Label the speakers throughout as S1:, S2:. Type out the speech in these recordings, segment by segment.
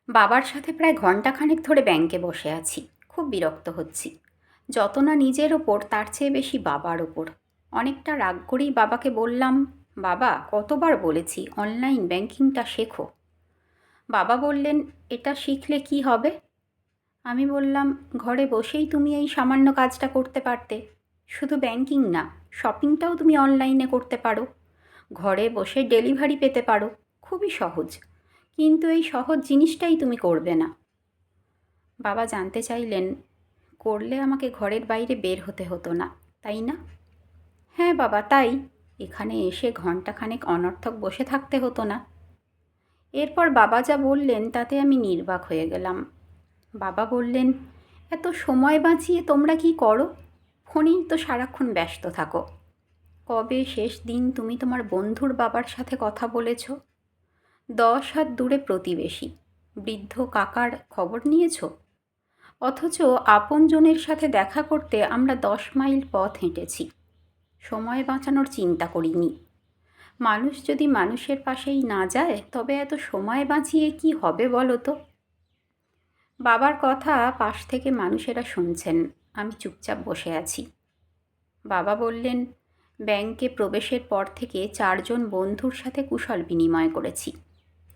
S1: বাবার সাথে প্রায় ঘণ্টাখানেক ধরে ব্যাংকে বসে আছি। খুব বিরক্ত হচ্ছি। যত না নিজের ওপর, তার চেয়ে বেশি বাবার ওপর। অনেকটা রাগ করেই বাবাকে বললাম, বাবা, কতবার বলেছি অনলাইন ব্যাংকিংটা শেখো। বাবা বললেন, এটা শিখলে কি হবে? আমি বললাম, ঘরে বসেই তুমি এই সামান্য কাজটা করতে পারতে। শুধু ব্যাংকিং না, শপিংটাও তুমি অনলাইনে করতে পারো। ঘরে বসে ডেলিভারি পেতে পারো। খুবই সহজ। কিন্তু এই সহজ জিনিসটাই তুমি করবে না। বাবা জানতে চাইলেন, করলে আমাকে ঘরের বাইরে বের হতে হতো না, তাই না? হ্যাঁ বাবা, তাই। এখানে এসে ঘণ্টাখানেক অনর্থক বসে থাকতে হতো না। এরপর বাবা যা বললেন তাতে আমি নির্বাক হয়ে গেলাম। বাবা বললেন, এত সময় বাঁচিয়ে তোমরা কি করো? ফোনেই তো সারাক্ষণ ব্যস্ত থাকো। কবে শেষ দিন তুমি তোমার বন্ধুর বাবার সাথে কথা বলেছ? 10 হাত দূরে প্রতিবেশী বৃদ্ধ কাকার খবর নিয়েছ? অথচ আপনজনের সাথে দেখা করতে আমরা 10 মাইল পথ হেঁটেছি। সময় বাঁচানোর চিন্তা করিনি। মানুষ যদি মানুষের পাশেই না যায়, তবে এত সময় বাঁচিয়ে কি হবে বলো তো? বাবার কথা পাশ থেকে মানুষেরা শুনছেন, আমি চুপচাপ বসে আছি। বাবা বললেন, ব্যাংকে প্রবেশের পর থেকে 4জন বন্ধুর সাথে কুশল বিনিময় করেছি।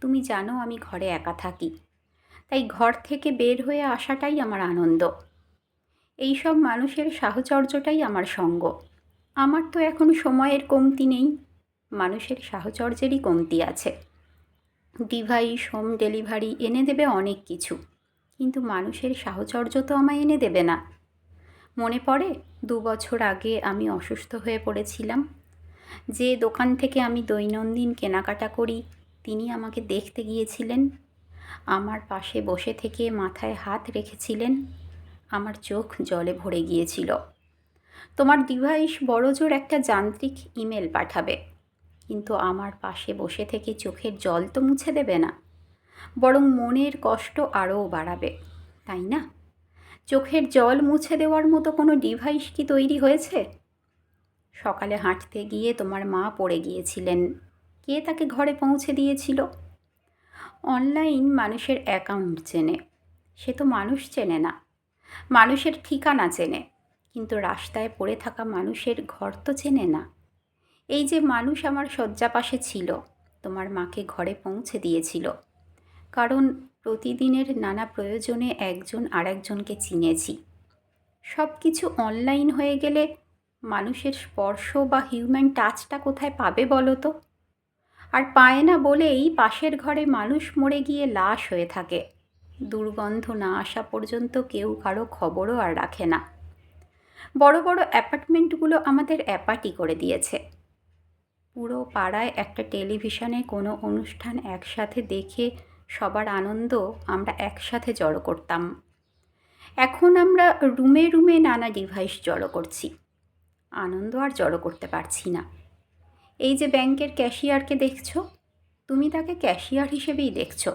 S1: তুমি জানো আমি ঘরে একা থাকি, তাই ঘর থেকে বের হয়ে আসাটাই আমার আনন্দ। এইসব মানুষের সাহচর্যটাই আমার সঙ্গ। আমার তো এখন সময়ের কমতি নেই, মানুষের সাহচর্যেরই কমতি আছে। ডিভাইস, হোম ডেলিভারি এনে দেবে অনেক কিছু, কিন্তু মানুষের সাহচর্য তো আমায় এনে দেবে না। মনে পড়ে 2 বছর আগে আমি অসুস্থ হয়ে পড়েছিলাম। যে দোকান থেকে আমি দৈনন্দিন কেনাকাটা করি, তিনি আমাকে দেখতে গিয়েছিলেন। আমার পাশে বসে থেকে মাথায় হাত রেখেছিলেন। আমার চোখ জলে ভরে গিয়েছিল। তোমার ডিভাইস বড়জোর একটা যান্ত্রিক ইমেল পাঠাবে, কিন্তু আমার পাশে বসে থেকে চোখের জল তো মুছে দেবে না, বরং মনের কষ্ট আরও বাড়াবে, তাই না? চোখের জল মুছে দেওয়ার মতো কোনো ডিভাইস কি তৈরি হয়েছে? সকালে হাঁটতে গিয়ে তোমার মা পড়ে গিয়েছিলেন। কে তাকে ঘরে পৌঁছে দিয়েছিল? অনলাইন মানুষের অ্যাকাউন্ট চেনে, সে তো মানুষ চেনে না। মানুষের ঠিকানা চেনে, কিন্তু রাস্তায় পড়ে থাকা মানুষের ঘর তো চেনে না। এই যে মানুষ আমার শয্যা পাশে ছিল, তোমার মাকে ঘরে পৌঁছে দিয়েছিল, কারণ প্রতিদিনের নানা প্রয়োজনে একজন আরেকজনকে চিনেছি। সব কিছু অনলাইন হয়ে গেলে মানুষের স্পর্শ বা হিউম্যান টাচটা কোথায় পাবে বলো তো? আর পায় না বলেই পাশের ঘরে মানুষ মরে গিয়ে লাশ হয়ে থাকে। দুর্গন্ধ না আসা পর্যন্ত কেউ কারো খবরও আর রাখে না। বড় বড় অ্যাপার্টমেন্টগুলো আমাদের অ্যাপার্টি করে দিয়েছে। পুরো পাড়ায় একটা টেলিভিশনে কোনো অনুষ্ঠান একসাথে দেখে সবার আনন্দ আমরা একসাথে জড়ো করতাম। এখন আমরা রুমে রুমে নানা ডিভাইস জড়ো করছি, আনন্দ আর জড়ো করতে পারছি না। এই যে ব্যাংকের ক্যাশিয়ারকে দেখছো, তুমি তাকে ক্যাশিয়ার হিসেবেই দেখছো,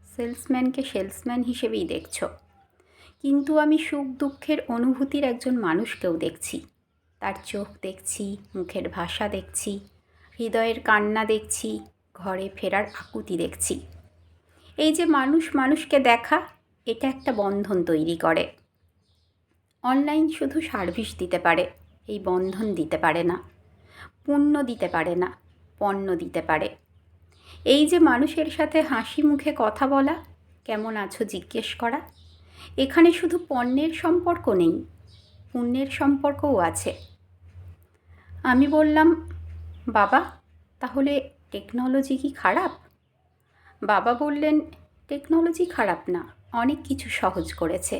S1: সেলসম্যানকে সেলসম্যান হিসেবেই দেখছো, কিন্তু আমি সুখ দুঃখের অনুভূতির একজন মানুষকেও দেখছি। তার চোখ দেখছি, মুখের ভাষা দেখছি, হৃদয়ের কান্না দেখছি, ঘরে ফেরার আকুতি দেখছি। এই যে মানুষ মানুষকে দেখা, এটা একটা বন্ধন তৈরি করে। অনলাইন শুধু সার্ভিস দিতে পারে, এই বন্ধন দিতে পারে না। পুণ্য দিতে পারে না, পণ্য দিতে পারে। এই যে মানুষের সাথে হাসি মুখে কথা বলা, কেমন আছো জিজ্ঞেস করা, এখানে শুধু পণ্যের সম্পর্ক নেই, পুণ্যের সম্পর্কও আছে। আমি বললাম, বাবা, তাহলে টেকনোলজি কি খারাপ? বাবা বললেন, টেকনোলজি খারাপ না, অনেক কিছু সহজ করেছে।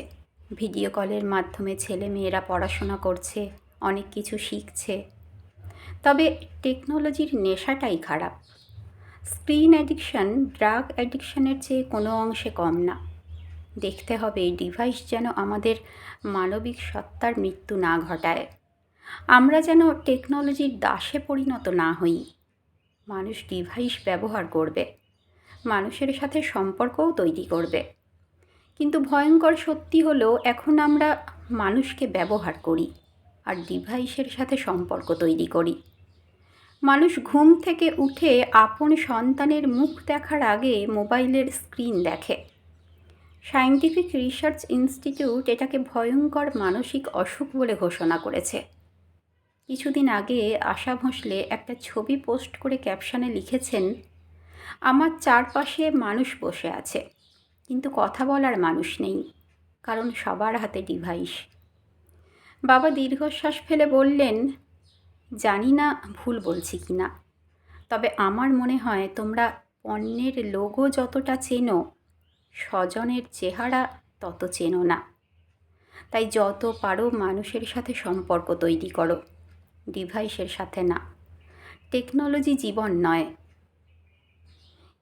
S1: ভিডিও কলের মাধ্যমে ছেলে মেয়েরা পড়াশোনা করছে, অনেক কিছু শিখছে। তবে টেকনোলজির নেশাটাই খারাপ। স্ক্রিন অ্যাডিকশান ড্রাগ অ্যাডিকশানের চেয়ে কোনো অংশে কম না। দেখতে হবে এই ডিভাইস যেন আমাদের মানবিক সত্তার মৃত্যু না ঘটায়। আমরা যেন টেকনোলজির দাসে পরিণত না হই। মানুষ ডিভাইস ব্যবহার করবে, মানুষের সাথে সম্পর্কও তৈরি করবে, কিন্তু ভয়ঙ্কর সত্যি হলো এখন আমরা মানুষকে ব্যবহার করি আর ডিভাইসের সাথে সম্পর্ক তৈরি করি। মানুষ ঘুম থেকে উঠে আপন সন্তানের মুখ দেখার আগে মোবাইলের স্ক্রিন দেখে। সায়েন্টিফিক রিসার্চ ইনস্টিটিউট এটাকে ভয়ঙ্কর মানসিক অসুখ বলে ঘোষণা করেছে। কিছুদিন আগে আশা ভোঁসলে একটা ছবি পোস্ট করে ক্যাপশনে লিখেছেন, আমার চারপাশে মানুষ বসে আছে, কিন্তু কথা বলার মানুষ নেই, কারণ সবার হাতে ডিভাইস। বাবা দীর্ঘশ্বাস ফেলে বললেন, জানি না ভুল বলছি কি না, তবে আমার মনে হয় তোমরা পণ্যের লোগো যতটা চেনো, স্বজনের চেহারা তত চেনো না। তাই যত পারো মানুষের সাথে সম্পর্ক তৈরি করো, ডিভাইসের সাথে না। টেকনোলজি জীবন নয়।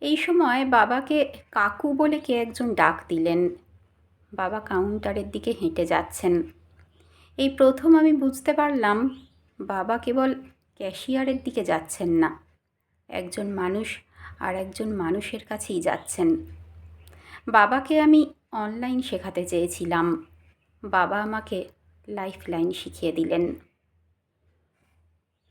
S1: এই সময় বাবাকে কাকু বলে কে একজন ডাক দিলেন। বাবা কাউন্টারের দিকে হেঁটে যাচ্ছেন। এই প্রথম আমি বুঝতে পারলাম বাবা কেবল ক্যাশিয়ারের দিকে যাচ্ছেন না, একজন মানুষ আর একজন মানুষের কাছেই যাচ্ছেন। বাবাকে আমি অনলাইন শেখাতে চেয়েছিলাম, বাবা আমাকে লাইফ লাইন শিখিয়ে দিলেন।